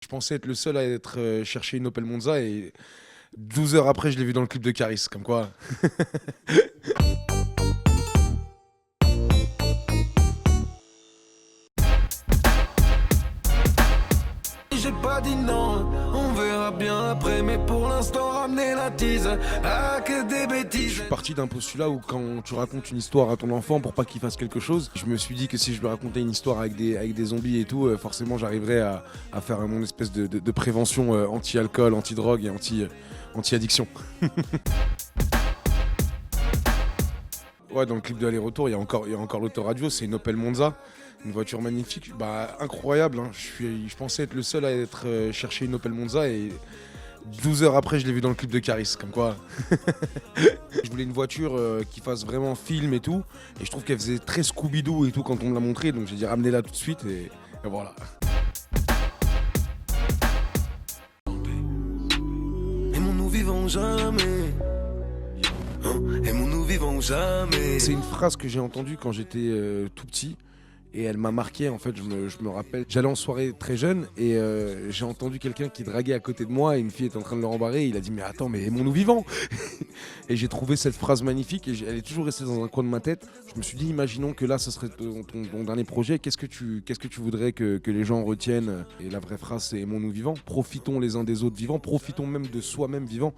Je pensais être le seul à être chercher une Opel Monza et 12 heures après, je l'ai vu dans le clip de Caris, comme quoi. J'ai pas dit non, on verra bien après, mais pour l'instant ramener la tease, ah que des Je bêtises. suis parti d'un postulat où quand tu racontes une histoire à ton enfant pour pas qu'il fasse quelque chose, je me suis dit que si je lui racontais une histoire avec des zombies et tout, forcément j'arriverais à faire mon espèce de prévention anti-alcool, anti-drogue et anti-addiction. Ouais, dans le clip de Aller-Retour, il y a encore l'autoradio, c'est une Opel Monza, une voiture magnifique, bah incroyable, hein. Je pensais être le seul à être chercher une Opel Monza et 12 heures après, je l'ai vu dans le clip de Caris, comme quoi. Je voulais une voiture qui fasse vraiment film et tout, et je trouve qu'elle faisait très Scooby-Doo et tout quand on me l'a montré, donc j'ai dit ramenez-la tout de suite et voilà. Aimons-nous vivons jamais, hein, aimons-nous vivons jamais. C'est une phrase que j'ai entendue quand j'étais tout petit. Et elle m'a marqué, en fait, je me rappelle. J'allais en soirée très jeune et j'ai entendu quelqu'un qui draguait à côté de moi et une fille était en train de le rembarrer. Et il a dit mais attends, mais aimons-nous vivants. Et j'ai trouvé cette phrase magnifique et elle est toujours restée dans un coin de ma tête. Je me suis dit imaginons que là, ce serait ton dernier projet. Qu'est-ce que tu voudrais que les gens retiennent? Et la vraie phrase c'est aimons-nous vivants. Profitons les uns des autres vivants. Profitons même de soi-même vivant.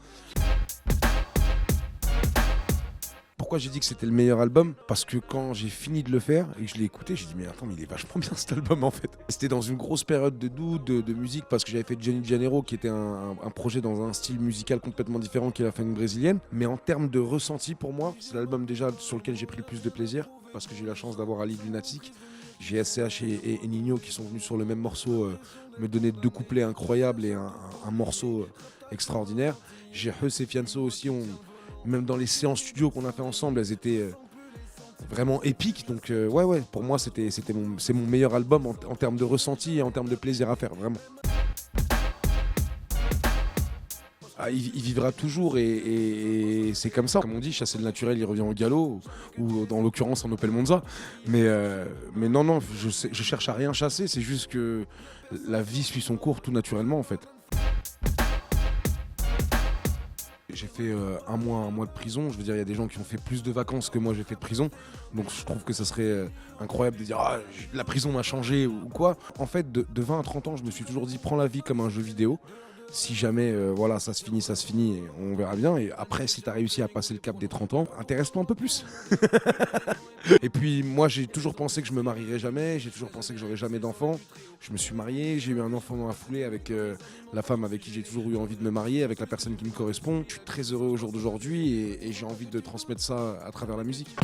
Pourquoi j'ai dit que c'était le meilleur album? Parce que quand j'ai fini de le faire et que je l'ai écouté, j'ai dit mais attends, mais il est vachement bien cet album en fait. C'était dans une grosse période de doute, de musique, parce que j'avais fait Johnny Janeiro qui était un projet dans un style musical complètement différent qui est la funk brésilienne. Mais en termes de ressenti pour moi, c'est l'album déjà sur lequel j'ai pris le plus de plaisir parce que j'ai eu la chance d'avoir Ali Lunatic. J'ai SCH et Nino qui sont venus sur le même morceau me donner deux couplets incroyables et un morceau extraordinaire. J'ai Heus et Fianso aussi, même dans les séances studio qu'on a fait ensemble, elles étaient vraiment épiques. Donc ouais, pour moi c'est mon meilleur album en termes de ressenti et en termes de plaisir à faire, vraiment. Ah, il vivra toujours et c'est comme ça. Comme on dit, chasser le naturel, il revient au galop, ou dans l'occurrence en Opel Monza. Mais non, je cherche à rien chasser, c'est juste que la vie suit son cours tout naturellement en fait. J'ai fait un mois de prison. Je veux dire, il y a des gens qui ont fait plus de vacances que moi j'ai fait de prison. Donc je trouve que ça serait incroyable de dire ah, la prison m'a changé ou quoi. En fait, de 20 à 30 ans, je me suis toujours dit prends la vie comme un jeu vidéo. Si jamais voilà, ça se finit et on verra bien. Et après, si tu as réussi à passer le cap des 30 ans, intéresse-toi un peu plus. Et puis moi, j'ai toujours pensé que je me marierais jamais. J'ai toujours pensé que j'aurais jamais d'enfant. Je me suis marié, j'ai eu un enfant dans la foulée avec la femme avec qui j'ai toujours eu envie de me marier, avec la personne qui me correspond. Je suis très heureux au jour d'aujourd'hui et j'ai envie de transmettre ça à travers la musique.